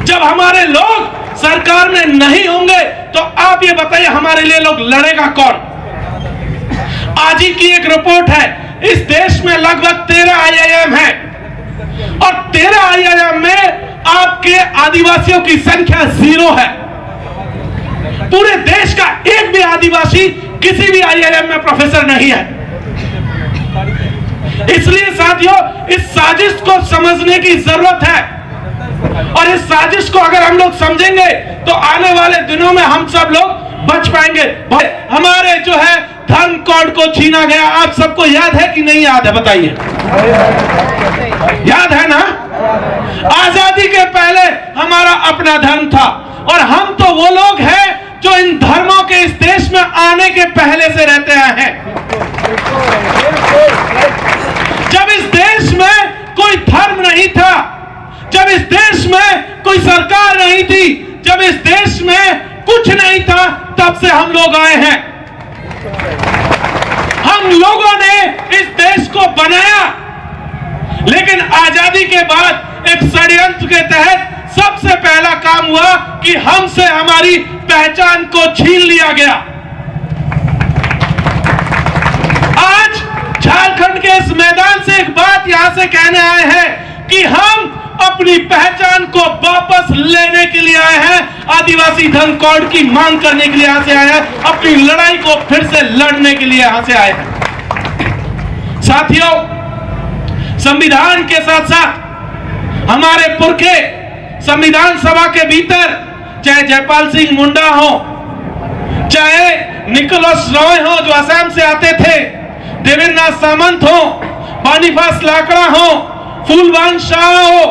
जब हमारे लोग सरकार में नहीं होंगे तो आप ये बताइए हमारे लिए लोग लड़ेगा कौन? आज ही की एक रिपोर्ट है, इस देश में लगभग 13 IIM है और 13 IIM में आपके आदिवासियों की संख्या 0 है। पूरे देश का एक भी आदिवासी किसी भी IIM में प्रोफेसर नहीं है। इसलिए साथियों, इस साजिश को समझने की जरूरत है और इस साजिश को अगर हम लोग समझेंगे तो आने वाले दिनों में हम सब लोग बच पाएंगे। हमारे जो है धर्म कोड को छीना गया, आप सबको याद है कि नहीं याद है? बताइए, याद है ना? आजादी के पहले हमारा अपना धर्म था और हम तो वो लोग हैं जो इन धर्मों के इस देश में आने के पहले से रहते आए हैं। जब इस देश में कोई धर्म नहीं था, जब इस देश में कोई सरकार नहीं थी, जब इस देश में कुछ नहीं था, तब से हम लोग आए हैं। हम लोगों ने इस देश को बनाया, लेकिन आजादी के बाद एक षड्यंत्र के तहत सबसे पहला काम हुआ कि हमसे हमारी पहचान को छीन लिया गया। आज झारखंड के इस मैदान से एक बात यहां से कहने आए हैं कि हम अपनी पहचान को वापस लेने के लिए आए हैं, आदिवासी धर्म कोड की मांग करने के लिए यहां से आए हैं, अपनी लड़ाई को फिर से लड़ने के लिए यहां से आए हैं। साथियों, संविधान के साथ साथ हमारे पुरखे संविधान सभा के भीतर, चाहे जयपाल सिंह मुंडा हो, चाहे निकोलस रॉय हो जो असम से आते थे, देवेंद्र नाथ सामंत हो, पानीफास लाकड़ा हो, फूलवान शाह हो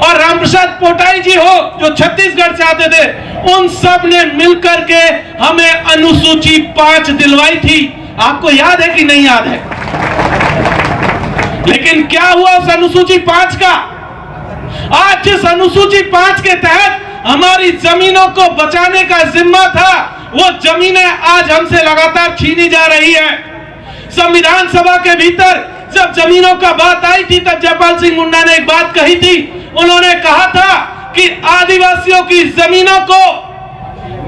और रामप्रसाद पोटाई जी हो जो छत्तीसगढ़ से आते थे, उन सब ने मिलकर के हमें अनुसूची 5 दिलवाई थी। आपको याद है कि नहीं याद है? लेकिन क्या हुआ उस अनुसूची 5 का? आज जिस अनुसूची 5 के तहत हमारी जमीनों को बचाने का जिम्मा था, वो जमीनें आज हमसे लगातार छीनी जा रही है। संविधान सभा के भीतर जब जमीनों का बात आई थी, तब जयपाल सिंह मुंडा ने एक बात कही थी। उन्होंने कहा था कि आदिवासियों की जमीनों को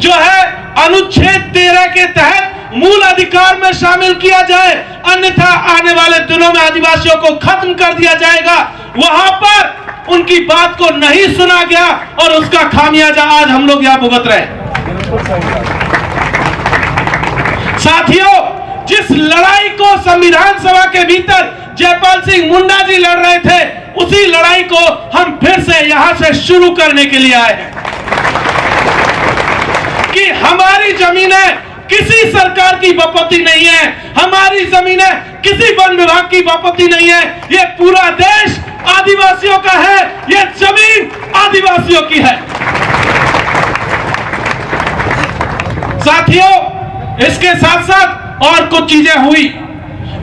जो है अनुच्छेद 13 के तहत मूल अधिकार में शामिल किया जाए, अन्यथा आने वाले दिनों में आदिवासियों को खत्म कर दिया जाएगा। वहां पर उनकी बात को नहीं सुना गया और उसका खामियाजा आज हम लोग यहां भुगत रहे हैं। साथियों, जिस लड़ाई को संविधान सभा के भीतर जयपाल सिंह मुंडा जी लड़ रहे थे, उसी लड़ाई को हम फिर से यहां से शुरू करने के लिए आए हैं कि हमारी जमीनें किसी सरकार की बपौती नहीं है, हमारी जमीनें किसी वन विभाग की बपौती नहीं है, ये पूरा देश आदिवासियों का है, ये जमीन आदिवासियों की है। साथियों, इसके साथ साथ और कुछ चीजें हुई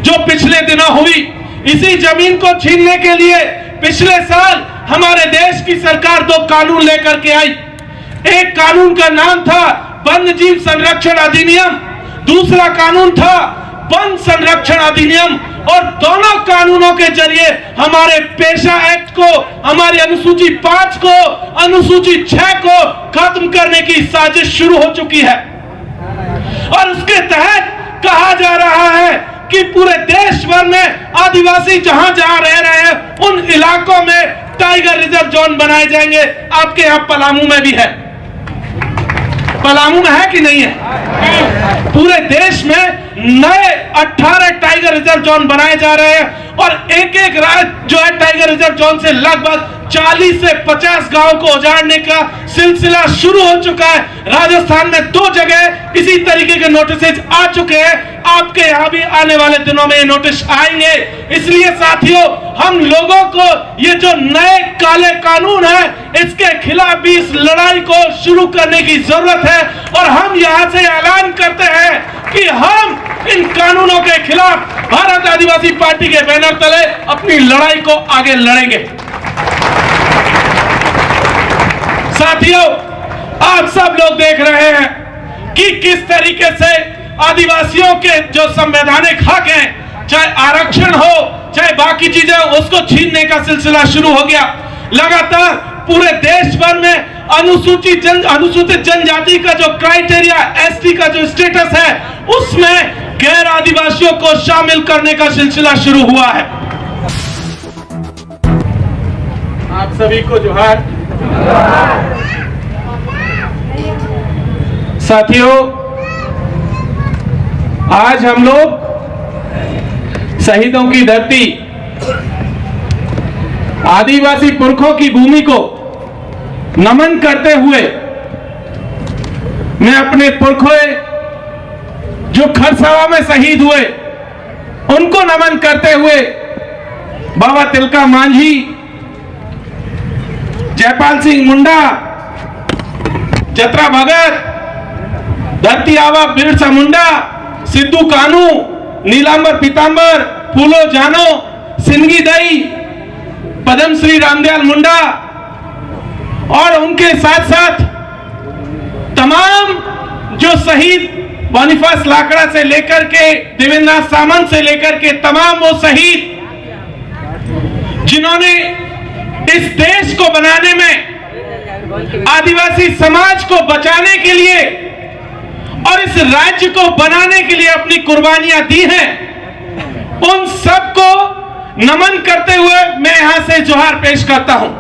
जो पिछले दिनों हुई। इसी जमीन को छीनने के लिए पिछले साल हमारे देश की सरकार 2 कानून लेकर के आई। एक कानून का नाम था वन्य जीव संरक्षण अधिनियम, दूसरा कानून था वन संरक्षण अधिनियम, और दोनों कानूनों के जरिए हमारे पेशा एक्ट को, हमारी अनुसूची 5 को, अनुसूची 6 को खत्म करने की साजिश शुरू हो चुकी है। और उसके तहत कहा जा रहा है कि पूरे देश भर में आदिवासी जहां जहां रह रहे हैं, उन इलाकों में टाइगर रिजर्व जोन बनाए जाएंगे। आपके यहां पलामू में भी है, पलामू में है कि नहीं है? पूरे देश में नए 18 टाइगर रिजर्व जोन बनाए जा रहे हैं और एक एक राज्य जो है टाइगर रिजर्व जोन से लगभग 40 से 50 गांव को उजाड़ने का सिलसिला शुरू हो चुका है। राजस्थान में 2 जगह इसी तरीके के नोटिस आ चुके हैं। आपके यहां भी आने वाले दिनों में ये नोटिस आएंगे। इसलिए साथियों, हम लोगों को ये जो नए काले कानून है, इसके खिलाफ भी इस लड़ाई को शुरू करने की जरूरत है और हम यहां से ऐलान करते हैं कि हम इन कानूनों के खिलाफ भारत आदिवासी पार्टी के बैनर तले अपनी लड़ाई को आगे लड़ेंगे। साथियों, आप सब लोग देख रहे हैं कि किस तरीके से आदिवासियों के जो संवैधानिक हक हैं, चाहे आरक्षण हो चाहे बाकी चीजें, उसको छीनने का सिलसिला शुरू हो गया। लगातार पूरे देश भर में अनुसूचित जनजाति का जो क्राइटेरिया, एसटी का जो स्टेटस है, उसमें गैर आदिवासियों को शामिल करने का सिलसिला शुरू हुआ है। आप सभी को जोहार। साथियों, आज हम लोग शहीदों की धरती, आदिवासी पुरखों की भूमि को नमन करते हुए, मैं अपने पुरखों जो खरसावा में शहीद हुए उनको नमन करते हुए बाबा तिलका मांझी, जयपाल सिंह मुंडा, जतरा भगत, धरती आबा बिरसा मुंडा, सिद्धू कानू, नीलांबर पीतांबर, फूलो जानो, सिंगी दई, पद्मश्री रामदयाल मुंडा और उनके साथ साथ तमाम जो शहीद बॉनीफास लाकड़ा से लेकर के देवेंद्रनाथ सामंत से लेकर के तमाम वो शहीद जिन्होंने इस देश को बनाने में, आदिवासी समाज को बचाने के लिए और इस राज्य को बनाने के लिए अपनी कुर्बानियां दी हैं, उन सबको नमन करते हुए मैं यहां से जोहार पेश करता हूं।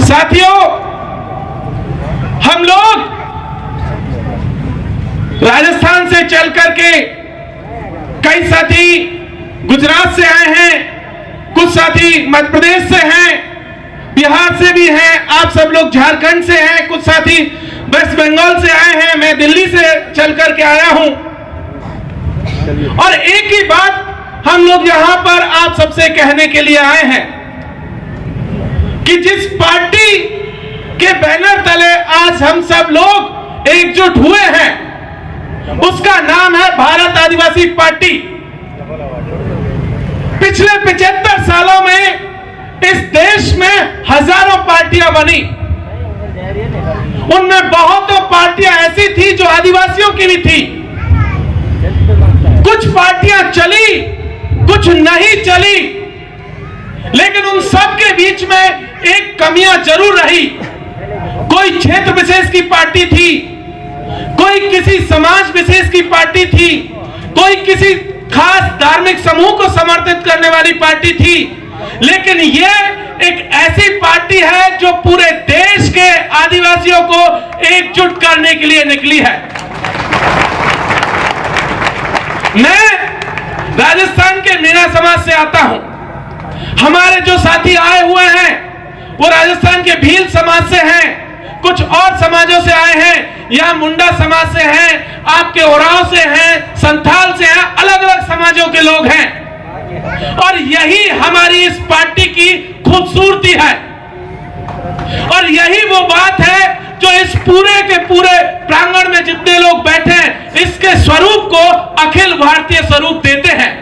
साथियों, हम लोग राजस्थान से चल करके, कई साथी गुजरात से आए हैं, कुछ साथी मध्य प्रदेश से हैं, बिहार से भी हैं, आप सब लोग झारखंड से हैं, कुछ साथी वेस्ट बंगाल से आए हैं, मैं दिल्ली से चल करके आया हूं। और एक ही बात हम लोग यहां पर आप सबसे कहने के लिए आए हैं कि जिस पार्टी के बैनर तले आज हम सब लोग एकजुट हुए हैं, उसका नाम है भारत आदिवासी पार्टी। पिछले 75 सालों में इस देश में हजारों पार्टियां बनी, उनमें बहुतों पार्टियां ऐसी थी जो आदिवासियों की भी थी। कुछ पार्टियां चली, कुछ नहीं चली, लेकिन उन सब के बीच में एक कमियां जरूर रही। कोई क्षेत्र विशेष की पार्टी थी, कोई किसी समाज विशेष की पार्टी थी, कोई किसी खास धार्मिक समूह को समर्थित करने वाली पार्टी थी, लेकिन ये एक ऐसी पार्टी है जो पूरे देश के आदिवासियों को एकजुट करने के लिए निकली है। मैं राजस्थान के मीणा समाज से आता हूं। हमारे जो साथी आए हुए हैं वो राजस्थान के भील समाज से हैं, कुछ और समाजों से आए हैं, या मुंडा समाज से हैं, आपके ओराव से हैं, संथाल से हैं, अलग अलग समाजों के लोग हैं। और यही हमारी इस पार्टी की खूबसूरती है, और यही वो बात है जो इस पूरे के पूरे प्रांगण में जितने लोग बैठे हैं, इसके स्वरूप को अखिल भारतीय स्वरूप देते हैं।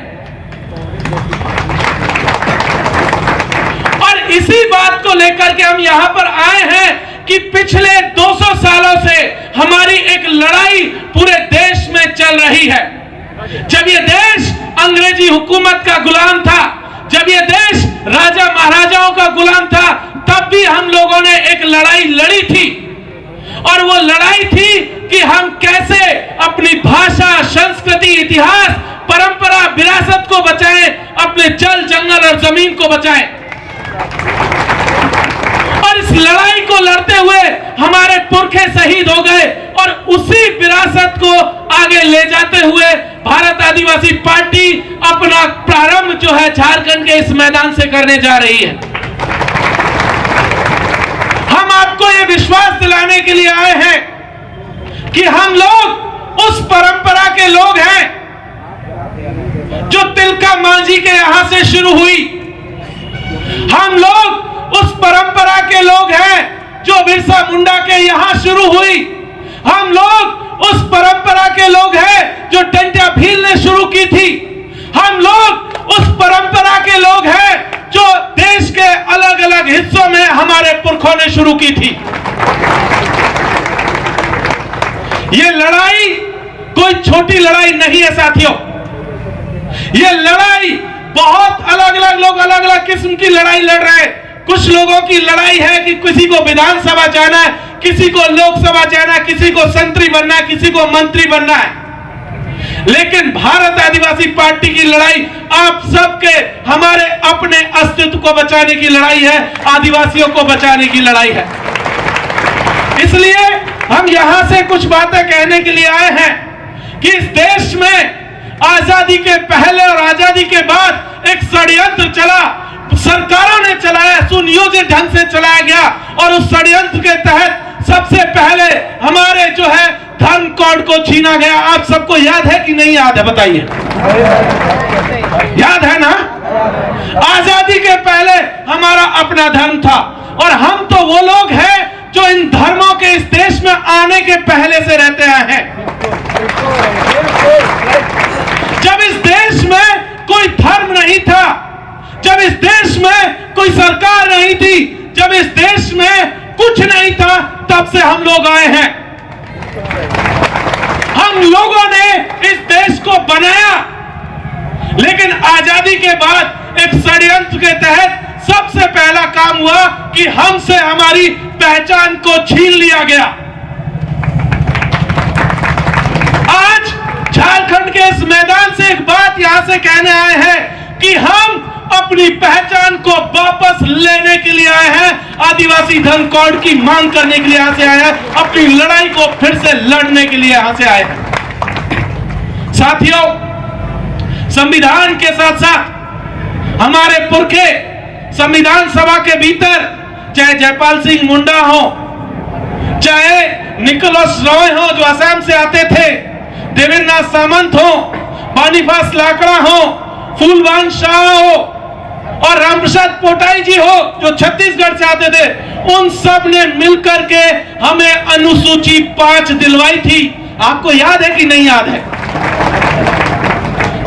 और इसी बात को लेकर के हम यहां पर आए हैं कि पिछले 200 सालों से हमारी एक लड़ाई पूरे देश में चल रही है। जब ये देश अंग्रेजी हुकूमत का गुलाम था, जब ये देश राजा महाराजाओं का गुलाम था, तब भी हम लोगों ने एक लड़ाई लड़ी थी, और वो लड़ाई थी कि हम कैसे अपनी भाषा, संस्कृति, इतिहास, परंपरा, विरासत को बचाएं, अपने जल, जंगल और जमीन को बचाएं। और इस लड़ाई को लड़ते हुए हमारे पुरखे शहीद हो गए, और उसी विरासत को आगे ले जाते हुए भारत आदिवासी पार्टी अपना प्रारंभ जो है झारखंड के इस मैदान से करने जा रही है। हम आपको ये विश्वास दिलाने के लिए आए हैं कि हम लोग उस परंपरा के लोग हैं जो तिलका मांझी के यहां से शुरू हुई। हम लोग उस परंपरा के लोग हैं जो बिरसा मुंडा के यहां शुरू हुई। हम लोग उस परंपरा के लोग हैं जो टंट्या भील ने शुरू की थी। हम लोग उस परंपरा के लोग हैं जो देश के अलग अलग हिस्सों में हमारे पुरखों ने शुरू की थी। ये लड़ाई कोई छोटी लड़ाई नहीं है साथियों, ये लड़ाई बहुत अलग अलग लोग अलग अलग किस्म की लड़ाई लड़ रहे हैं। कुछ लोगों की लड़ाई है कि किसी को विधानसभा जाना है, किसी को लोकसभा जाना है, किसी को संतरी बनना है, किसी को मंत्री बनना है। लेकिन भारत आदिवासी पार्टी की लड़ाई आप सबके, हमारे अपने अस्तित्व को बचाने की लड़ाई है, आदिवासियों को बचाने की लड़ाई है। इसलिए हम यहां से कुछ बातें कहने के लिए आए हैं कि इस देश में आजादी के पहले और आजादी के बाद एक षड्यंत्र चला, सरकारों ने चलाया, सुनियोजित ढंग से चलाया गया, और उस षड्यंत्र के तहत सबसे पहले हमारे जो है धर्म कोड को छीना गया। आप सबको याद है कि नहीं याद है, बताइए। याद है ना? आजादी के पहले हमारा अपना धर्म था, और हम तो वो लोग हैं जो इन धर्मों के इस देश में आने के पहले से रहते आए हैं। जब इस देश में कोई धर्म नहीं था, जब इस देश में कोई सरकार नहीं थी, जब इस देश में कुछ नहीं था, तब से हम लोग आए हैं। हम लोगों ने इस देश को बनाया, लेकिन आजादी के बाद एक षड्यंत्र के तहत सबसे पहला काम हुआ कि हमसे हमारी पहचान को छीन लिया गया। आज झारखंड के इस मैदान से एक बात यहां से कहने आए हैं कि हम अपनी पहचान को वापस लेने के लिए आए हैं, आदिवासी धर्म कोड की मांग करने के लिए यहां से आए हैं, अपनी लड़ाई को फिर से लड़ने के लिए यहां से आए हैं। साथियों, संविधान के साथ साथ हमारे पुरखे संविधान सभा के भीतर, चाहे जयपाल सिंह मुंडा हो, चाहे निकोलस रॉय हो जो असम से आते थे, देवेंद्र नाथ सामंत हो, बानीफास लाकड़ा हो, फूलवान शाह हो, और रामप्रसाद पोटाई जी हो जो छत्तीसगढ़ से आते थे, उन सब ने मिलकर के हमें अनुसूची 5 दिलवाई थी। आपको याद है कि नहीं याद है?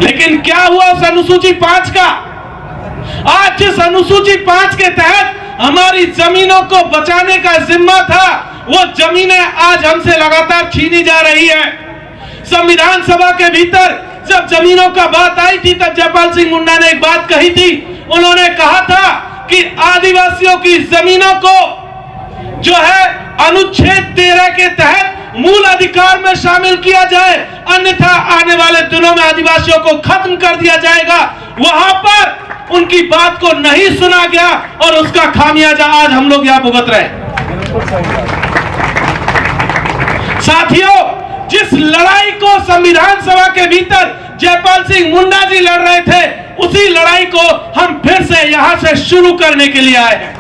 लेकिन क्या हुआ उस अनुसूची 5 का? आज जिस अनुसूची 5 के तहत हमारी जमीनों को बचाने का जिम्मा था, वो जमीनें आज हमसे लगातार छीनी जा रही है। संविधान सभा के भीतर जब जमीनों का बात आई थी, तब जयपाल सिंह मुंडा ने एक बात कही थी। उन्होंने कहा था कि आदिवासियों की जमीनों को जो है अनुच्छेद 13 के तहत मूल अधिकार में शामिल किया जाए, अन्यथा आने वाले दिनों में आदिवासियों को खत्म कर दिया जाएगा। वहां पर उनकी बात को नहीं सुना गया, और उसका खामियाजा आज हम लोग यहां भुगत रहे हैं। साथियों, जिस लड़ाई को संविधान सभा के भीतर जयपाल सिंह मुंडा जी लड़ रहे थे, उसी लड़ाई को हम फिर से यहां से शुरू करने के लिए आए हैं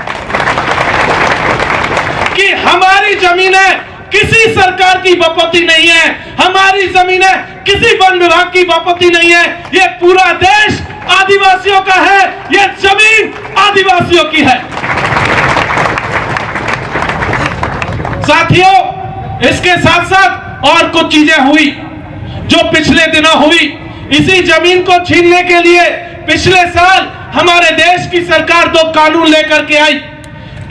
कि हमारी जमीनें किसी सरकार की बपौती नहीं है, हमारी जमीनें किसी वन विभाग की बपौती नहीं है, ये पूरा देश आदिवासियों का है, ये जमीन आदिवासियों की है। साथियों, इसके साथ साथ और कुछ चीजें हुई जो पिछले दिनों हुई। इसी जमीन को छीनने के लिए पिछले साल हमारे देश की सरकार 2 कानून लेकर के आई।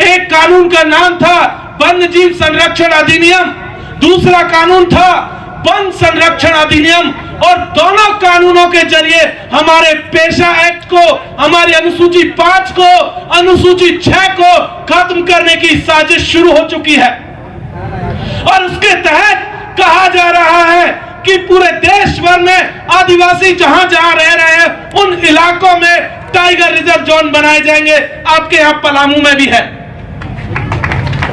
एक कानून का नाम था वन्य जीव संरक्षण अधिनियम, दूसरा कानून था वन संरक्षण अधिनियम, और दोनों कानूनों के जरिए हमारे पेशा एक्ट को, हमारी अनुसूची 5 को, अनुसूची 6 को खत्म करने की साजिश शुरू हो चुकी है। और उसके तहत कहा जा रहा है कि पूरे देश भर में आदिवासी जहां जहां रह रहे हैं, उन इलाकों में टाइगर रिजर्व जोन बनाए जाएंगे। आपके यहां पलामू में भी है,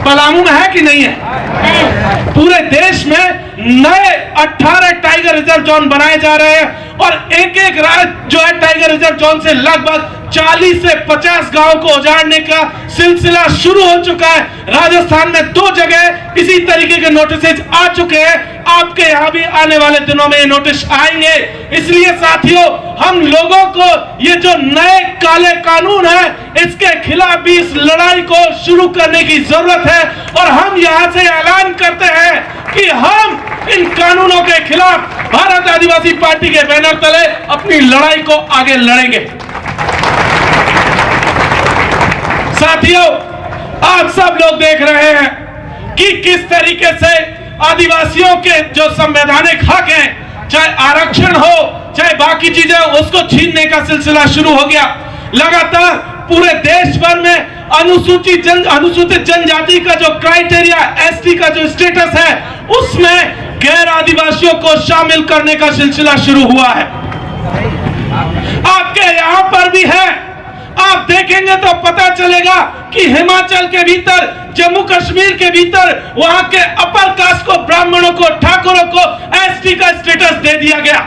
पलामू में है कि नहीं है? पूरे देश में नए 18 टाइगर रिजर्व जोन बनाए जा रहे हैं, और एक एक राज्य जो है टाइगर रिजर्व जोन से लगभग 40 से 50 गांव को उजाड़ने का सिलसिला शुरू हो चुका है। राजस्थान में 2 जगह इसी तरीके के नोटिस आ चुके हैं। आपके यहां भी आने वाले दिनों में ये नोटिस आएंगे। इसलिए साथियों, हम लोगों को ये जो नए काले कानून है, इसके खिलाफ भी इस लड़ाई को शुरू करने की जरूरत है। और हम यहां से ऐलान करते हैं कि हम इन कानूनों के खिलाफ भारत आदिवासी पार्टी के बैनर तले अपनी लड़ाई को आगे लड़ेंगे। साथियों, आप सब लोग देख रहे हैं कि किस तरीके से आदिवासियों के जो संवैधानिक हक हैं, चाहे आरक्षण हो, चाहे बाकी चीजें, उसको छीनने का सिलसिला शुरू हो गया। लगातार पूरे देश भर में अनुसूचित जनजाति का जो क्राइटेरिया, एसटी का जो स्टेटस है, उसमें गैर आदिवासियों को शामिल करने का सिलसिला शुरू हुआ है। आपके यहां पर भी है। आप देखेंगे तो पता चलेगा कि हिमाचल के भीतर, जम्मू कश्मीर के भीतर, वहां के अपर कास्ट को, ब्राह्मणों को, ठाकुरों को एसटी का स्टेटस दे दिया गया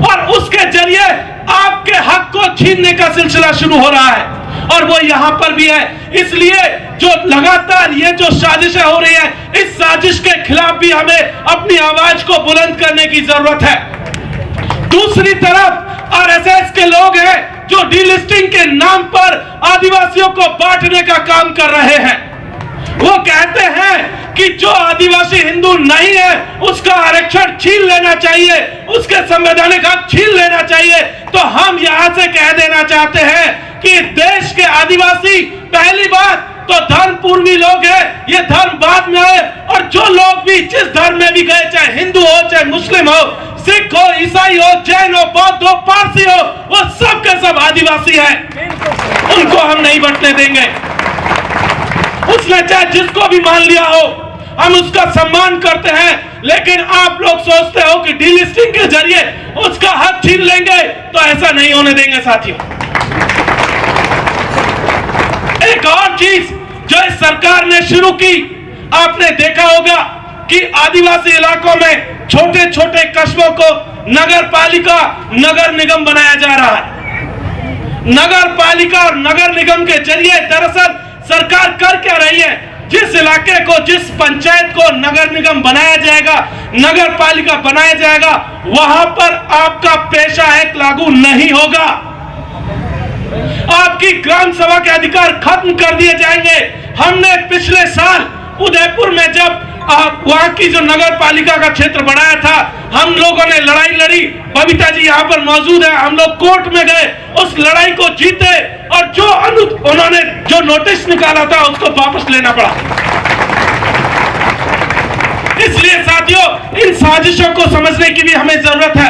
और उसके जरिए आपके हक को छीनने का सिलसिला शुरू हो रहा है और वो यहां पर भी है। इसलिए जो लगातार ये जो साजिशें हो रही है, इस साजिश के खिलाफ भी हमें अपनी आवाज को बुलंद करने की जरूरत है। दूसरी तरफ आरएसएस के लोग हैं जो डीलिस्टिंग के नाम पर आदिवासियों को बांटने का काम कर रहे हैं। वो कहते हैं कि जो आदिवासी हिंदू नहीं है उसका आरक्षण छीन लेना चाहिए, उसके संवैधानिक हक छीन लेना चाहिए। तो हम यहां से कह देना चाहते हैं कि देश के आदिवासी पहली बात तो धर्म पूर्वी लोग हैं, ये धर्म बाद में आए और जो लोग भी जिस धर्म में भी गए, चाहे हिंदू हो, चाहे मुस्लिम हो, सिख हो, ईसाई हो, जैन हो, बौद्ध हो, पारसी हो, वो सब के सब आदिवासी हैं। उनको हम नहीं बंटने देंगे। उसने चाहे जिसको भी मान लिया हो, हम उसका सम्मान करते हैं, लेकिन आप लोग सोचते हो कि डीलिस्टिंग के जरिए उसका हक छीन लेंगे, तो ऐसा नहीं होने देंगे साथियों। एक और चीज जो इस सरकार ने शुरू की, आपने देखा होगा कि आदिवासी इलाकों में छोटे छोटे कस्बों को नगर पालिका, नगर निगम बनाया जा रहा है। नगर पालिका और नगर निगम के जरिए दरअसल सरकार कर क्या रही है, जिस इलाके को, जिस पंचायत को नगर निगम बनाया जाएगा, नगर पालिका बनाया जाएगा, वहां पर आपका पेशा एक्ट लागू नहीं होगा। आपकी ग्राम सभा के अधिकार खत्म कर दिए जाएंगे। हमने पिछले साल उदयपुर में जब वहां की जो नगर पालिका का क्षेत्र बनाया था, हम लोगों ने लड़ाई लड़ी। बबीता जी यहाँ पर मौजूद है। हम लोग कोर्ट में गए, उस लड़ाई को जीते और जो उन्होंने जो नोटिस निकाला था उसको वापस लेना पड़ा। इसलिए साथियों, इन साजिशों को समझने की भी हमें जरूरत है।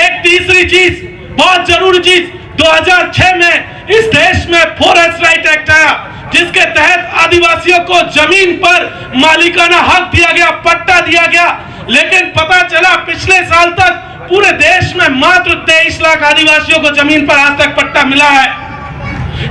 एक तीसरी चीज, बहुत जरूरी चीज, 2006 में इस देश में फॉरेस्ट राइट एक्ट आया, जिसके तहत आदिवासियों को जमीन पर मालिकाना हक दिया गया, पट्टा दिया गया। लेकिन पता चला पिछले साल तक पूरे देश में मात्र 23 लाख आदिवासियों को जमीन पर आज तक पट्टा मिला है।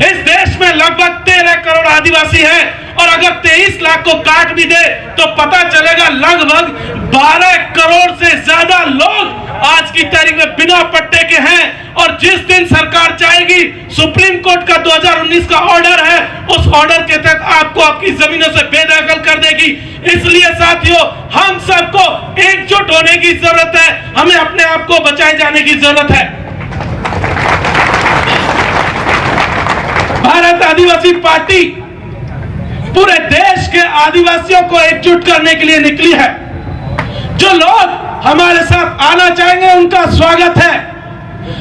इस देश में लगभग 13 करोड़ आदिवासी हैं और अगर 23 लाख को काट भी दे तो पता चलेगा लगभग 12 करोड़ से ज्यादा लोग आज की तारीख में बिना पट्टे के हैं। और जिस दिन सरकार चाहेगी, सुप्रीम कोर्ट का 2019 का ऑर्डर है, उस ऑर्डर के तहत आपको आपकी जमीनों से बेदखल कर देगी। इसलिए साथियों, हम सबको एकजुट होने की जरूरत है, हमें अपने आप को बचाए जाने की जरूरत है। भारत आदिवासी पार्टी पूरे देश के आदिवासियों को एकजुट करने के लिए निकली है। जो लोग हमारे साथ आना चाहेंगे उनका स्वागत है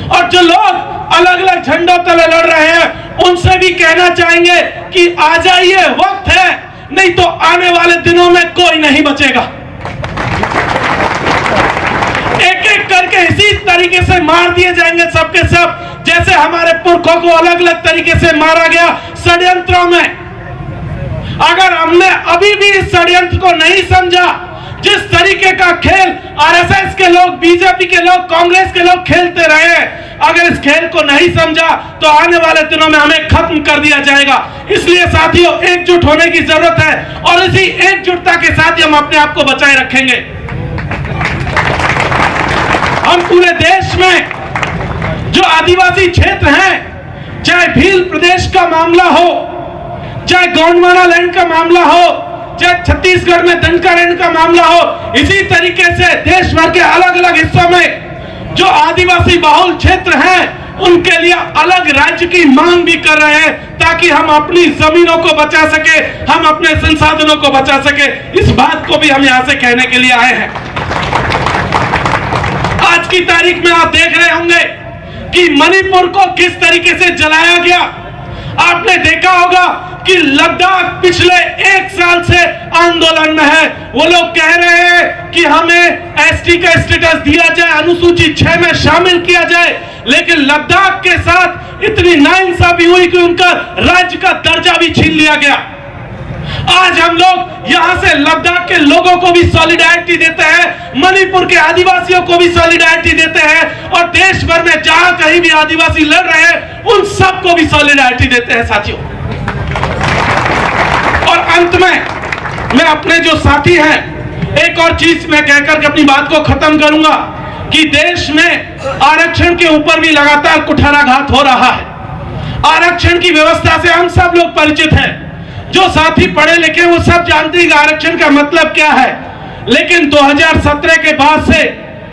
और जो लोग अलग अलग झंडों तले लड़ रहे हैं उनसे भी कहना चाहेंगे कि आ जाइए, वक्त है, नहीं तो आने वाले दिनों में कोई नहीं बचेगा। एक एक करके इसी तरीके से मार दिए जाएंगे सबके सब, जैसे हमारे पुरखों को अलग अलग तरीके से मारा गया षड्यंत्रों में। अगर हमने अभी भी इस षड्यंत्र को नहीं समझा, जिस तरीके का खेल आरएसएस के लोग, बीजेपी के लोग, कांग्रेस के लोग खेलते रहे, अगर इस खेल को नहीं समझा तो आने वाले दिनों में हमें खत्म कर दिया जाएगा। इसलिए साथियों, एकजुट होने की जरूरत है और इसी एकजुटता के साथ ही हम अपने आप को बचाए रखेंगे। हम पूरे देश में जो आदिवासी क्षेत्र हैं, चाहे भील प्रदेश का मामला हो, चाहे गोंडवाना लैंड का मामला हो, चाहे छत्तीसगढ़ में दंका लैंड का मामला हो, इसी तरीके से देश भर के अलग अलग हिस्सों में जो आदिवासी बहुल क्षेत्र हैं उनके लिए अलग राज्य की मांग भी कर रहे हैं, ताकि हम अपनी जमीनों को बचा सके, हम अपने संसाधनों को बचा सके। इस बात को भी हम यहां से कहने के लिए आए हैं। आज की तारीख में आप देख रहे होंगे कि मणिपुर को किस तरीके से जलाया गया। आपने देखा होगा कि लद्दाख पिछले 1 साल से आंदोलन में है। वो लोग कह रहे हैं कि हमें एसटी का स्टेटस दिया जाए, अनुसूची 6 में शामिल किया जाए, लेकिन लद्दाख के साथ इतनी नाइंसाफी हुई कि उनका राज्य का दर्जा भी छीन लिया गया। आज हम लोग यहां से लद्दाख के लोगों को भी सॉलिडारिटी देते हैं, मणिपुर के आदिवासियों को भी सॉलिडारिटी देते हैं, और देश भर में जहां कहीं भी आदिवासी लड़ रहे हैं उन सबको भी सॉलिडारिटी देते हैं साथियों। और अंत में मैं अपने जो साथी हैं एक और चीज मैं कहकर के अपनी बात को खत्म करूंगा कि देश में आरक्षण के ऊपर भी लगातार कुठाराघात हो रहा है। आरक्षण की व्यवस्था से हम सब लोग परिचित हैं, जो साथी पढ़े लिखे वो सब जानते हैं कि आरक्षण का मतलब क्या है। लेकिन 2017 के बाद से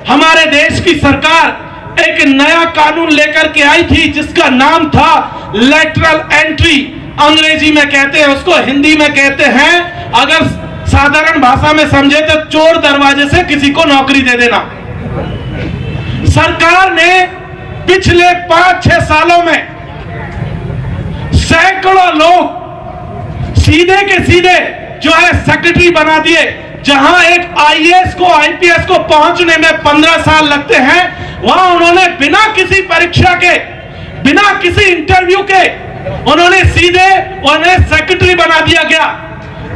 हमारे देश की सरकार एक नया कानून लेकर के आई थी जिसका नाम था लैटरल एंट्री। अंग्रेजी में कहते हैं उसको, हिंदी में कहते हैं, अगर साधारण भाषा में समझे तो चोर दरवाजे से किसी को नौकरी दे देना। सरकार ने पिछले 5-6 सालों में सैकड़ों लोग सीधे के सीधे जो है सेक्रेटरी बना दिए। जहां एक आईएएस को आईपीएस को पहुंचने में 15 साल लगते हैं, वहां उन्होंने बिना किसी परीक्षा के, बिना किसी इंटरव्यू के उन्होंने सीधे उन्हें सेक्रेटरी बना दिया गया,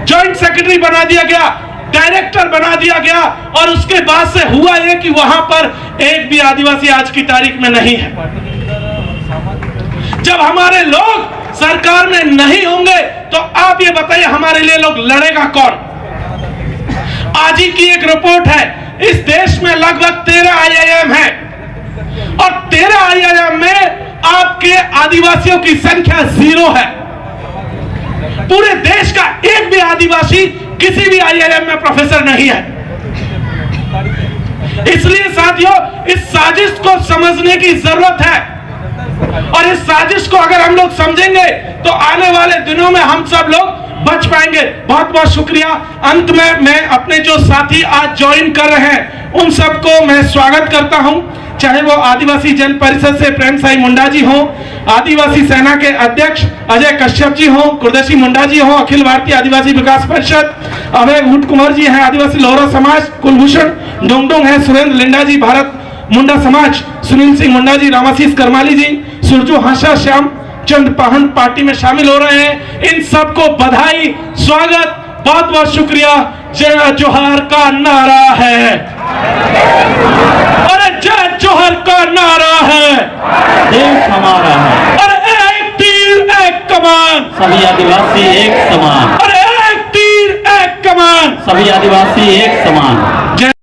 जॉइंट सेक्रेटरी बना दिया गया, डायरेक्टर बना दिया गया। और उसके बाद से हुआ यह कि वहां पर एक भी आदिवासी आज की तारीख में नहीं है। जब हमारे लोग सरकार में नहीं होंगे तो आप ये बताइए हमारे लिए लोग लड़ेगा कौन? आज ही की एक रिपोर्ट है, इस देश में लगभग 13 आईआईएम है और 13 आईआईएम में आपके आदिवासियों की संख्या 0 है। पूरे देश का एक भी आदिवासी किसी भी आईआईएम में प्रोफेसर नहीं है। इसलिए साथियों, इस साजिश को समझने की जरूरत है, और इस साजिश को अगर हम लोग समझेंगे तो आने वाले दिनों में हम सब लोग बच पाएंगे। बहुत बहुत शुक्रिया। अंत में मैं अपने जो साथी आज ज्वाइन कर रहे हैं उन सबको मैं स्वागत करता हूं, चाहे वो आदिवासी जन परिषद से प्रेम साई मुंडा जी हो, आदिवासी सेना के अध्यक्ष अजय कश्यप जी हो, कुरदशी मुंडा जी हो, अखिल भारतीय आदिवासी विकास परिषद अभय भूट कुमार जी हैं, आदिवासी लोहरा समाज कुलभूषण डोंगडोंग है, सुरेंद्र लिंडा जी भारत मुंडा समाज, सुनील सिंह मुंडा जी, रामाशीष करमाली जी, सुरजू हाशा श्याम चंद पाहन पार्टी में शामिल हो रहे हैं। इन सबको बधाई, स्वागत, बहुत बहुत शुक्रिया। जय जोहर का नारा है, अरे जय जोहर का नारा है, देश हमारा है, अरे एक तीर एक कमान, सभी आदिवासी एक समान, अरे एक तीर एक कमान, सभी आदिवासी एक समान।